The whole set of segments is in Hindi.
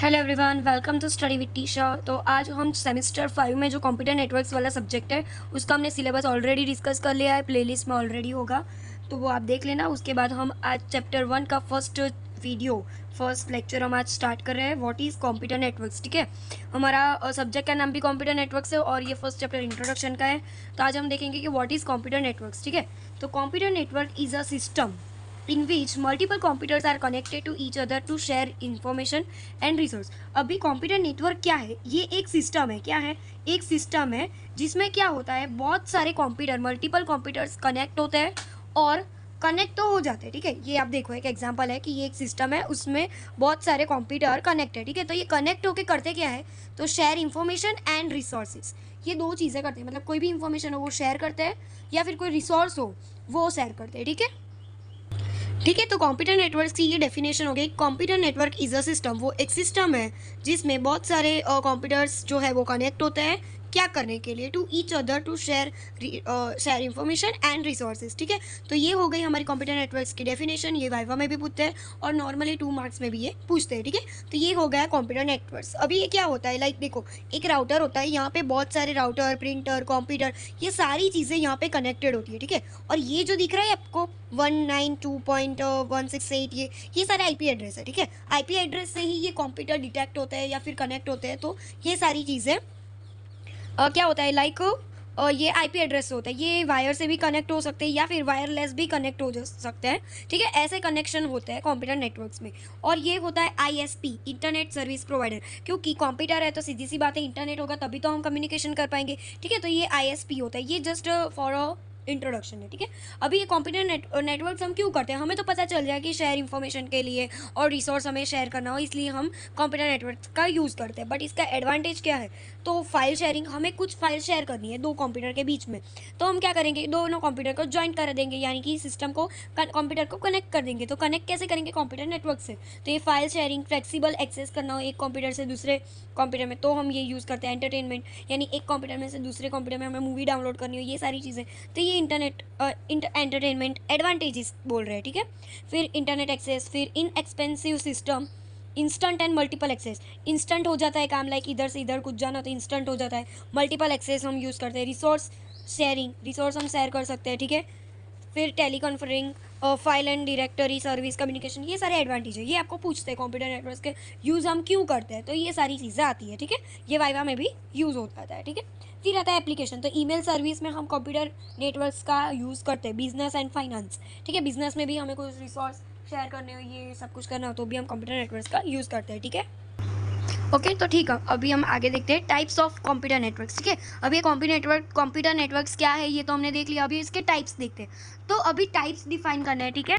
Hello everyone, welcome to study with Tisha. तो आज हम सेमेस्टर 5 में जो कंप्यूटर नेटवर्क्स वाला सब्जेक्ट है उसका हमने सिलेबस ऑलरेडी डिस्कस कर लिया है, प्लेलिस्ट में ऑलरेडी होगा, तो वो आप देख लेना। उसके बाद हम आज चैप्टर 1 का फर्स्ट लेक्चर हम आज स्टार्ट कर रहे हैं, व्हाट इज़ कंप्यूटर नेटवर्क्स। ठीक है, हमारा सब्जेक्ट का नाम भी कंप्यूटर नेटवर्क्स है और ये फर्स्ट चैप्टर इंट्रोडक्शन का है। तो आज हम देखेंगे कि व्हाट इज़ कंप्यूटर नेटवर्क्स। ठीक है, तो computer network is a system in which multiple computers are connected to each other to share information and resource। अभी कंप्यूटर नेटवर्क क्या है? ये एक सिस्टम है। क्या है? एक सिस्टम है जिसमें क्या होता है, बहुत सारे कंप्यूटर, मल्टीपल कंप्यूटर्स कनेक्ट होते हैं और कनेक्ट तो हो जाते हैं। ठीक है, ये आप देखो एक एग्जांपल है कि ये एक सिस्टम है, उसमें बहुत सारे कंप्यूटर कनेक्ट है। ठीक है, तो ये कनेक्ट होके करते क्या है, तो शेयर इन्फॉर्मेशन एंड रिसोर्सेज, ये दो चीज़ें करते हैं। मतलब कोई भी इंफॉर्मेशन हो वो शेयर करते हैं या फिर कोई रिसोर्स हो वो शेयर करते हैं। ठीक है, तो कंप्यूटर नेटवर्क की ये डेफिनेशन हो गई। Computer network is a system, वो एक सिस्टम है जिसमें बहुत सारे कंप्यूटर्स जो है वो कनेक्ट होते हैं, क्या करने के लिए, to each other to share information and resources. ठीक है, तो ये हो गई हमारी कंप्यूटर नेटवर्क्स की डेफिनेशन। ये वाइवा में भी पूछते हैं और नॉर्मली 2 मार्क्स में भी ये पूछते हैं। ठीक है, तो ये हो गया कंप्यूटर नेटवर्क्स। अभी ये क्या होता है, लाइक देखो एक राउटर होता है, यहाँ पे बहुत सारे राउटर, प्रिंटर, कंप्यूटर, ये सारी चीज़ें यहाँ पे कनेक्टेड होती है। ठीक है, और ये जो दिख रहा है आपको 192.168, ये सारे आईपी एड्रेस है। ठीक है, आईपी एड्रेस से ही ये कंप्यूटर डिटेक्ट होते हैं या फिर कनेक्ट होते हैं। तो ये सारी चीज़ें क्या होता है, लाइक ये आईपी एड्रेस होता है, ये वायर से भी कनेक्ट हो सकते हैं या फिर वायरलेस भी कनेक्ट हो सकते हैं। ठीक है, ऐसे कनेक्शन होते हैं कंप्यूटर नेटवर्क्स में। और ये होता है आईएसपी, इंटरनेट सर्विस प्रोवाइडर, क्योंकि कंप्यूटर है तो सीधी सी बात है इंटरनेट होगा तभी तो हम कम्युनिकेशन कर पाएंगे। ठीक है, तो ये आईएसपी होता है, ये जस्ट फॉर अ इंट्रोडक्शन है। ठीक है, अभी ये कंप्यूटर नेटवर्क्स हम क्यों करते हैं, हमें तो पता चल जाए कि शेयर इन्फॉर्मेशन के लिए और रिसोर्स हमें शेयर करना हो, इसलिए हम कंप्यूटर नेटवर्क का यूज़ करते हैं। बट इसका एडवांटेज क्या है, तो फाइल शेयरिंग, हमें कुछ फाइल शेयर करनी है दो कंप्यूटर के बीच में, तो हम क्या करेंगे, दोनों कंप्यूटर को ज्वाइन कर देंगे, यानी कि सिस्टम को, कंप्यूटर को कनेक्ट कर देंगे। तो कनेक्ट कैसे करेंगे, कंप्यूटर नेटवर्क से। तो ये फाइल शेयरिंग, फ्लेक्सिबल एक्सेस करना हो एक कंप्यूटर से दूसरे कंप्यूटर में, तो हम ये यूज़ करते हैं। एंटरटेनमेंट, यानी एक कंप्यूटर में से दूसरे कंप्यूटर में हमें मूवी डाउनलोड करनी हो, ये सारी चीज़ें, तो ये एंटरटेनमेंट एडवांटेजेस बोल रहे हैं। ठीक है, फिर इंटरनेट एक्सेस, फिर inexpensive system, instant and multiple access, instant हो जाता है काम, लाइक इधर से इधर कुछ जाना तो इंस्टेंट हो जाता है। मल्टीपल एक्सेस हम यूज़ करते हैं। रिसोर्स शेयरिंग, रिसोर्स हम शेयर कर सकते हैं। ठीक है, फिर teleconferencing, file and directory service, communication, ये सारे एडवांटेज है। ये आपको पूछते हैं कंप्यूटर नेटवर्क के यूज़ हम क्यों करते हैं, तो ये सारी चीज़ें आती है। ठीक है, ये वाइवा में भी यूज़ होता है। ठीक है, फिर आता है एप्लीकेशन, तो ईमेल सर्विस में हम कंप्यूटर नेटवर्क्स का यूज़ करते हैं। बिजनेस एंड फाइनेंस, ठीक है, बिजनेस में भी हमें कुछ रिसोर्स शेयर करने हो, ये सब कुछ करना हो तो भी हम कंप्यूटर नेटवर्क्स का यूज़ करते हैं। ठीक है, ओके, तो ठीक है, अभी हम आगे देखते हैं टाइप्स ऑफ कंप्यूटर नेटवर्क्स। ठीक है, अभी ये कंप्यूटर नेटवर्क्स क्या है ये तो हमने देख लिया, अभी इसके टाइप्स देखते हैं। तो अभी टाइप्स डिफाइन करना है। ठीक है,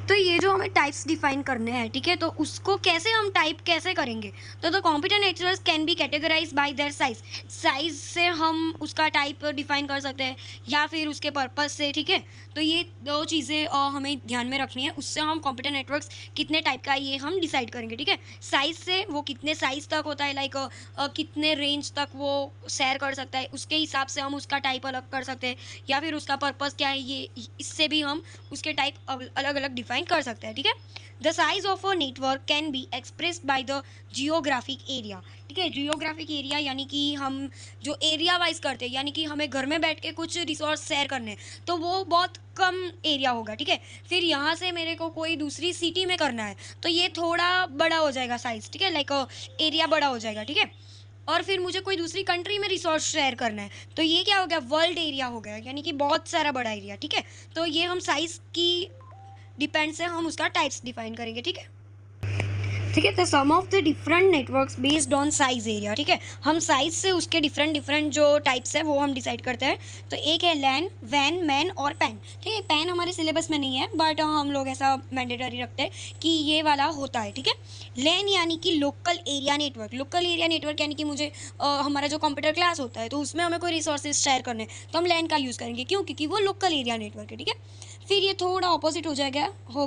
तो ये जो हमें टाइप्स डिफाइन करने हैं, ठीक है, तो उसको कैसे हम टाइप कैसे करेंगे, तो computer networks can be categorize by their size से हम उसका टाइप डिफाइन कर सकते हैं या फिर उसके पर्पस से। ठीक है, तो ये दो चीज़ें हमें ध्यान में रखनी है, उससे हम कंप्यूटर नेटवर्क्स कितने टाइप का ये हम डिसाइड करेंगे। ठीक है, साइज से, वो कितने साइज तक होता है, लाइक कितने रेंज तक वो शेयर कर सकता है, उसके हिसाब से हम उसका टाइप अलग कर सकते हैं, या फिर उसका पर्पस क्या है, ये इससे भी हम उसके टाइप अलग अलग डिफाइन कर सकते हैं। ठीक है, the size of a network can be expressed by the geographic area. ठीक है, जियोग्राफिक एरिया यानी कि हम जो एरिया वाइज करते हैं, यानी कि हमें घर में बैठ के कुछ रिसोर्स शेयर करने हैं तो वो बहुत कम एरिया होगा। ठीक है, फिर यहाँ से मेरे को कोई दूसरी सिटी में करना है तो ये थोड़ा बड़ा हो जाएगा साइज। ठीक है, लाइक एरिया बड़ा हो जाएगा। ठीक है, और फिर मुझे कोई दूसरी कंट्री में रिसोर्स शेयर करना है तो ये क्या हो गया, वर्ल्ड एरिया हो गया, यानी कि बहुत सारा बड़ा एरिया। ठीक है, तो ये हम साइज की डिपेंड से हम उसका टाइप्स डिफाइन करेंगे। ठीक है, ठीक है, तो some of the different networks based on size area. ठीक है, हम साइज से उसके डिफरेंट जो टाइप्स है वो हम डिसाइड करते हैं। तो एक है लैन, वैन, मैन और पैन। ठीक है, पैन हमारे सिलेबस में नहीं है बट हम लोग ऐसा मैंडेटरी रखते हैं कि ये वाला होता है। ठीक है, लैन यानी कि local area network, local area network यानी कि मुझे हमारा जो कंप्यूटर क्लास होता है तो उसमें हमें कोई रिसोर्सेज शेयर करने तो हम लैन का यूज़ करेंगे, क्यों, क्योंकि वो लोकल एरिया नेटवर्क है। ठीक है, फिर ये थोड़ा ऑपोजिट हो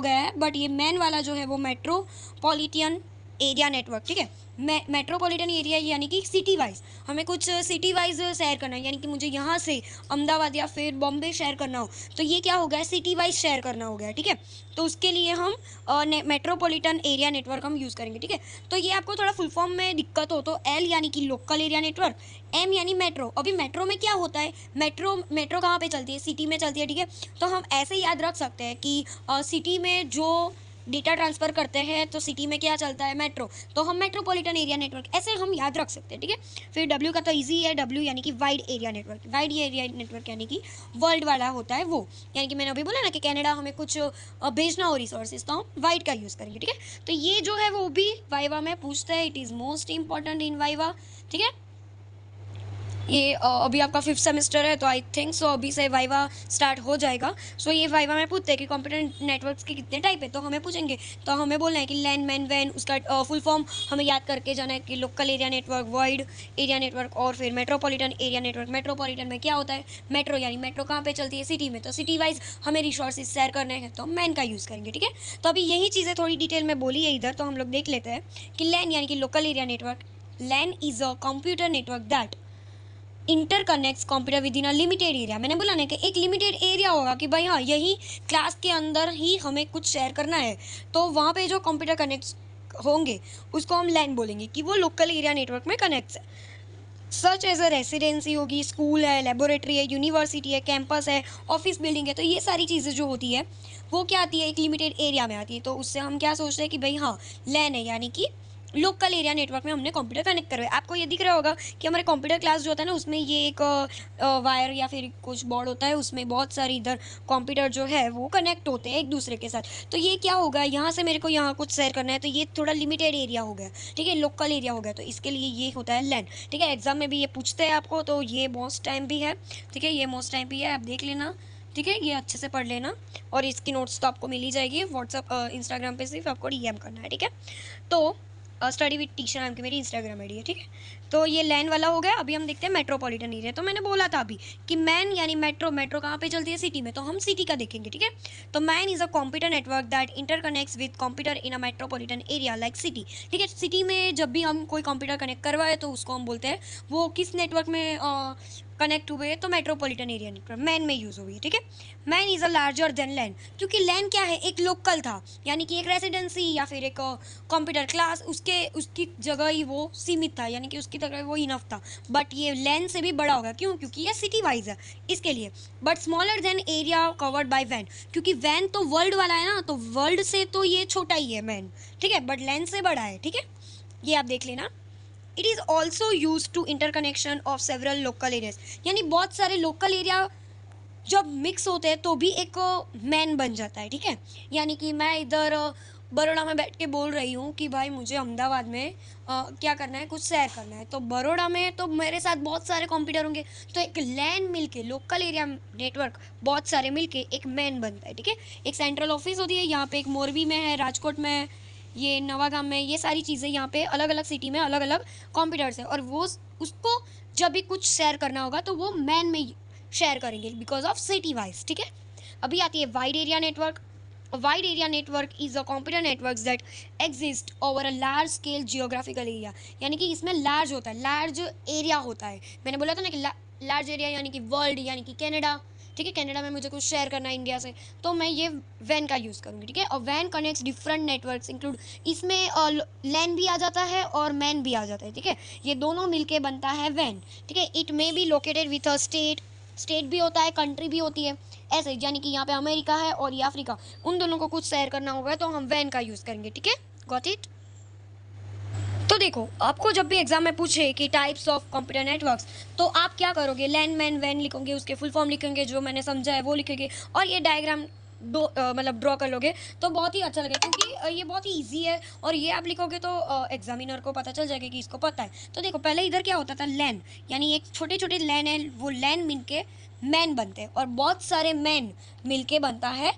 गया है, बट ये मैन वाला जो है वो मेट्रोपॉलिटन एरिया नेटवर्क, ठीक है। मेट्रोपॉलिटन एरिया यानी कि सिटी वाइज, हमें कुछ सिटी वाइज शेयर करना है, यानी कि मुझे यहाँ से अहमदाबाद या फिर बॉम्बे शेयर करना हो तो ये क्या हो गया, सिटी वाइज शेयर करना हो गया, ठीक है। तो उसके लिए हम मेट्रोपॉलिटन एरिया नेटवर्क हम यूज़ करेंगे, ठीक है। तो ये आपको थोड़ा फुल फॉर्म में दिक्कत हो तो एल यानी कि लोकल एरिया नेटवर्क, एम यानी मेट्रो। अभी मेट्रो में क्या होता है, मेट्रो कहाँ पे चलती है, सिटी में चलती है, ठीक है। तो हम ऐसे याद रख सकते हैं कि सिटी में जो डेटा ट्रांसफ़र करते हैं तो सिटी में क्या चलता है, मेट्रो, तो हम मेट्रोपॉलिटन एरिया नेटवर्क ऐसे हम याद रख सकते हैं, ठीक है। फिर डब्ल्यू का तो ईजी है, डब्ल्यू यानी कि wide area network, wide area network यानी कि वर्ल्ड वाला होता है वो, यानी कि मैंने अभी बोला ना कि कनाडा हमें कुछ भेजना हो रिसोर्सेज तो हम वाइड का यूज़ करेंगे, ठीक है। तो ये जो है वो भी वाइवा में पूछता है, it is most important in viva, ठीक है। ये अभी आपका 5th सेमेस्टर है तो आई थिंक सो अभी से वाइवा स्टार्ट हो जाएगा। सो ये वाइवा में पूछते हैं कि कंप्यूटर नेटवर्क्स के कितने टाइप है, तो हमें पूछेंगे तो हमें बोलना है कि लैन मैन वैन, उसका फुल फॉर्म हमें याद करके जाना है कि local area network, wide area network और फिर मेट्रोपॉलिटन एरिया नेटवर्क। मेट्रोपॉलिटन में क्या होता है, मेट्रो यानी मेट्रो कहाँ पे चलती है, सिटी में, तो सिटी वाइज हमें रिसोर्सेज शेयर करने हैं तो मैन का यूज़ करेंगे, ठीक है। तो अभी यही चीज़ें थोड़ी डिटेल में बोली है इधर, तो हम लोग देख लेते हैं कि लैन यानी कि local area network, LAN is a computer network that interconnects computer within a limited area. मैंने बोला ना कि एक लिमिटेड एरिया होगा कि भाई हाँ यही क्लास के अंदर ही हमें कुछ शेयर करना है, तो वहाँ पे जो कंप्यूटर कनेक्ट्स होंगे उसको हम लैन बोलेंगे कि वो लोकल एरिया नेटवर्क में कनेक्ट्स है। सच एज अ रेसिडेंसी होगी, स्कूल है, लेबोरेटरी है, यूनिवर्सिटी है, कैंपस है, ऑफिस बिल्डिंग है, तो ये सारी चीज़ें जो होती है वो क्या आती है, एक लिमिटेड एरिया में आती है। तो उससे हम क्या सोचते हैं कि भाई हाँ लैन है, यानी कि लोकल एरिया नेटवर्क में हमने कंप्यूटर कनेक्ट करवाए। आपको ये दिख रहा होगा कि हमारे कंप्यूटर क्लास जो होता है ना उसमें ये एक वायर या फिर कुछ बोर्ड होता है, उसमें बहुत सारी इधर कंप्यूटर जो है वो कनेक्ट होते हैं एक दूसरे के साथ। तो ये क्या होगा, यहाँ से मेरे को यहाँ कुछ शेयर करना है तो ये थोड़ा लिमिटेड एरिया हो गया, ठीक है, लोकल एरिया हो गया, तो इसके लिए ये होता है लैन, ठीक है। एग्जाम में भी ये पूछते हैं आपको, तो ये मोस्ट टाइम भी है, ठीक है, ये मोस्ट टाइम भी है, आप देख लेना, ठीक है, ये अच्छे से पढ़ लेना। और इसकी नोट्स तो आपको मिल ही जाएगी, व्हाट्सअप इंस्टाग्राम पे सिर्फ आपको डीएम करना है, ठीक है। तो स्टडी विद टीचर नाम की मेरी इंस्टाग्राम आईडी है, ठीक है। तो ये लैन वाला हो गया। अभी हम देखते हैं मेट्रोपॉलिटन एरिया। तो मैंने बोला था अभी कि मैन यानी मेट्रो, मेट्रो कहाँ पे चलती है, सिटी में, तो हम सिटी का देखेंगे, ठीक है। तो man is a computer network that interconnects with computer in a metropolitan area like city, ठीक है। सिटी में जब भी हम कोई कंप्यूटर कनेक्ट करवाए तो उसको हम बोलते हैं वो किस नेटवर्क में कनेक्ट हुए, तो मेट्रोपॉलिटन एरिया नेटवर्क मैन में यूज़ हुई, ठीक है। MAN is a larger than LAN, क्योंकि लैन क्या है, एक लोकल था, यानी कि एक रेसिडेंसी या फिर एक कंप्यूटर क्लास, उसकी जगह ही वो सीमित था, यानी कि उसकी जगह वो इनफ था। बट ये लैन से भी बड़ा होगा, क्यों, क्योंकि ये सिटी वाइज है इसके लिए। But smaller than area covered by वैन, क्योंकि वैन तो वर्ल्ड वाला है ना, तो वर्ल्ड से तो ये छोटा ही है मैन, ठीक है, बट लैन से बड़ा है, ठीक है, ये आप देख लेना। It is also use to interconnection of several local areas, यानी बहुत सारे लोकल एरिया जब मिक्स होते हैं तो भी एक मैन बन जाता है, ठीक है। यानी कि मैं इधर बड़ौदा में बैठ के बोल रही हूँ कि भाई मुझे अहमदाबाद में क्या करना है, कुछ शेयर करना है, तो बड़ौदा में तो मेरे साथ बहुत सारे कंप्यूटर होंगे, तो एक लैन मिलके, लोकल एरिया नेटवर्क बहुत सारे मिलके एक मैन बनता है, ठीक है। एक सेंट्रल ऑफिस होती है, यहाँ पे एक मोरबी में है, राजकोट में है, ये नवागाम में, ये सारी चीज़ें यहाँ पे अलग अलग सिटी में अलग अलग कंप्यूटर्स है, और वो उसको जब भी कुछ शेयर करना होगा तो वो मैन में शेयर करेंगे बिकॉज ऑफ सिटी वाइज, ठीक है। अभी आती है wide area network. Wide area network is a computer network that exist over a large scale geographical area, यानी कि इसमें लार्ज होता है, लार्ज एरिया होता है। मैंने बोला था ना कि लार्ज एरिया यानी कि वर्ल्ड, यानी कि कनाडा, ठीक है, कनाडा में मुझे कुछ शेयर करना है इंडिया से, तो मैं ये वैन का यूज़ करूँगी, ठीक है। और वैन कनेक्ट्स डिफरेंट नेटवर्क्स इंक्लूड, इसमें लैन भी आ जाता है और मैन भी आ जाता है, ठीक है, ये दोनों मिलके बनता है वैन, ठीक है। It may be located with a state भी होता है, कंट्री भी होती है, ऐसे, यानी कि यहाँ पे अमेरिका है और ये अफ्रीका, उन दोनों को कुछ शेयर करना होगा तो हम वैन का यूज़ करेंगे, ठीक है, गॉट इट। तो देखो, आपको जब भी एग्जाम में पूछे कि टाइप्स ऑफ कंप्यूटर नेटवर्क्स, तो आप क्या करोगे, लैन मैन वैन लिखोगे, उसके फुल फॉर्म लिखेंगे, जो मैंने समझा है वो लिखेंगे, और ये डायग्राम मतलब ड्रॉ कर लोगे तो बहुत ही अच्छा लगेगा, क्योंकि ये बहुत ही ईजी है, और ये आप लिखोगे तो एग्जामिनर को पता चल जाएगा कि इसको पता है। तो देखो, पहले इधर क्या होता था, लैन, यानी एक छोटे छोटे लैन है, वो लैन मिलके मैन बनते हैं, और बहुत सारे मैन मिलके बनता है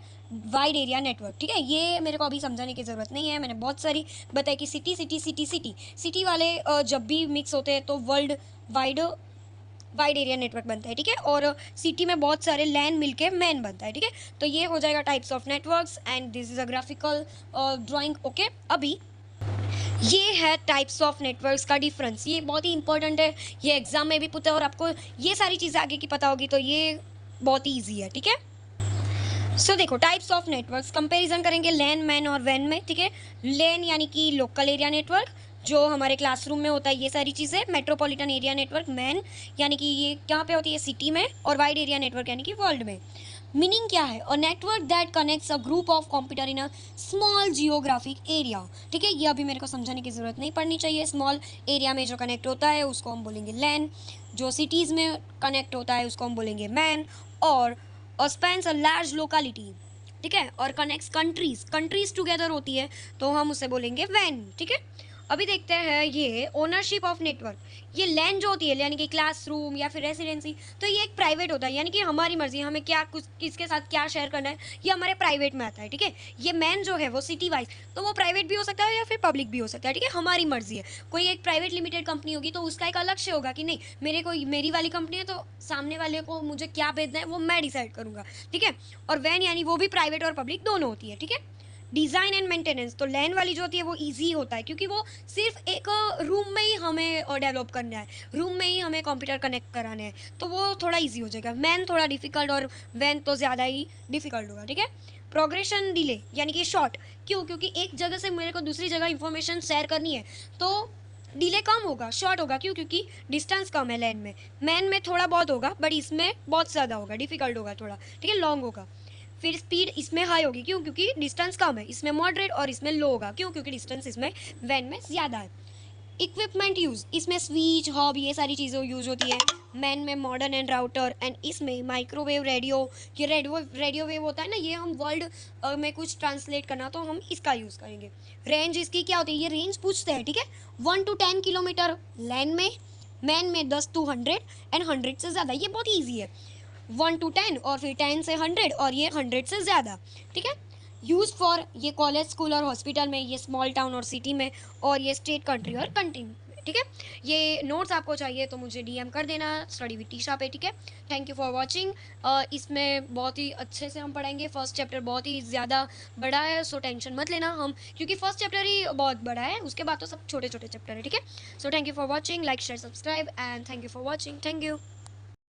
वाइड एरिया नेटवर्क, ठीक है। ये मेरे को अभी समझाने की ज़रूरत नहीं है, मैंने बहुत सारी बताई कि सिटी वाले जब भी मिक्स होते हैं तो वर्ल्ड वाइड एरिया नेटवर्क बनता है, ठीक है। और सिटी में बहुत सारे लैन मिलके मैन बनता है, ठीक है। तो ये हो जाएगा types of networks, and this is a graphical drawing, okay. अभी ये है टाइप्स ऑफ नेटवर्क्स का डिफरेंस। ये बहुत ही इंपॉर्टेंट है, ये एग्जाम में भी पूछता है और आपको ये सारी चीज़ें आगे की पता होगी तो ये बहुत ही ईजी है, ठीक है। सो देखो टाइप्स ऑफ नेटवर्क्स कंपैरिजन करेंगे लैन, मैन और वैन में, ठीक है। लैन यानी कि लोकल एरिया नेटवर्क जो हमारे क्लासरूम में होता है, ये सारी चीज़ें। मेट्रोपॉलिटन एरिया नेटवर्क मैन यानी कि ये कहाँ पे होती है, सिटी में। और वाइड एरिया नेटवर्क यानी कि वर्ल्ड में। मीनिंग क्या है, a network that connects a group of computer in a small geographic area, ठीक है। ये अभी मेरे को समझाने की ज़रूरत नहीं पड़नी चाहिए। स्मॉल एरिया में जो कनेक्ट होता है उसको हम बोलेंगे लैन, जो सिटीज़ में कनेक्ट होता है उसको हम बोलेंगे मैन, और स्पेंस अ लार्ज लोकालिटी, ठीक है, और कनेक्ट्स कंट्रीज टुगेदर होती है तो हम उसे बोलेंगे वैन, ठीक है। अभी देखते हैं ये ओनरशिप ऑफ नेटवर्क। ये लैन जो होती है यानी कि क्लासरूम या फिर रेसिडेंसी, तो ये एक प्राइवेट होता है, यानी कि हमारी मर्जी हमें क्या कुछ किसके साथ क्या शेयर करना है ये हमारे प्राइवेट में आता है, ठीक है। ये मैन जो है वो सिटी वाइज, तो वो प्राइवेट भी हो सकता है या फिर पब्लिक भी हो सकता है, ठीक है, हमारी मर्जी है। कोई एक प्राइवेट लिमिटेड कंपनी होगी तो उसका एक अलग से होगा कि नहीं मेरे को मेरी वाली कंपनी है तो सामने वाले को मुझे क्या भेजना है वो मैं डिसाइड करूँगा, ठीक है। और वैन यानी वो भी प्राइवेट और पब्लिक दोनों होती है, ठीक है। डिज़ाइन एंड मेंटेनेंस, तो लैन वाली जो होती है वो इजी होता है क्योंकि वो सिर्फ एक रूम में ही हमें डेवलप करना है, रूम में ही हमें कंप्यूटर कनेक्ट कराना है, तो वो थोड़ा इजी हो जाएगा। मैन थोड़ा डिफिकल्ट और वैन तो ज़्यादा ही डिफिकल्ट होगा, ठीक है। प्रोग्रेशन डिले यानी कि शॉर्ट, क्यों, क्योंकि एक जगह से मेरे को दूसरी जगह इंफॉर्मेशन शेयर करनी है तो डिले कम होगा, शॉर्ट होगा, क्यों, क्योंकि डिस्टेंस कम है लैन में। मैन में थोड़ा बहुत होगा बट इसमें बहुत ज़्यादा होगा, डिफिकल्ट होगा थोड़ा, ठीक है, लॉन्ग होगा। फिर स्पीड इसमें हाई होगी, क्यों, क्योंकि डिस्टेंस कम है, इसमें मॉडरेट, और इसमें लो होगा, क्यों, क्योंकि डिस्टेंस इसमें वैन में ज़्यादा है। इक्विपमेंट यूज़, इसमें स्विच हॉब ये सारी चीज़ें यूज़ होती है। मैन में मॉडर्न एंड राउटर, एंड इसमें माइक्रोवेव रेडियो, ये रेडियो वेव होता है ना, ये हम वर्ल्ड में कुछ ट्रांसलेट करना तो हम इसका यूज़ करेंगे। रेंज इसकी क्या होती है, ये रेंज पूछते हैं, ठीक है। 1 to 10 किलोमीटर लैन में, मैन में 10 to 100 एंड 100 से ज़्यादा, ये बहुत ईजी है। 1 to 10 और फिर 10 से 100 और ये 100 से ज़्यादा, ठीक है। यूज़ फॉर, ये कॉलेज स्कूल और हॉस्पिटल में, ये स्मॉल टाउन और सिटी में, और ये स्टेट कंट्री और कंट्री में, ठीक है। ये नोट्स आपको चाहिए तो मुझे डीएम कर देना स्टडी विद टीशा पे, ठीक है। Thank you for watching. इसमें बहुत ही अच्छे से हम पढ़ाएंगे। फर्स्ट चैप्टर बहुत ही ज़्यादा बड़ा है सो टेंशन मत लेना, हम क्योंकि फर्स्ट चैप्टर ही बहुत बड़ा है, उसके बाद तो सब छोटे छोटे चैप्टर है, ठीक है। So thank you for watching, like share subscribe and thank you for watching, thank you.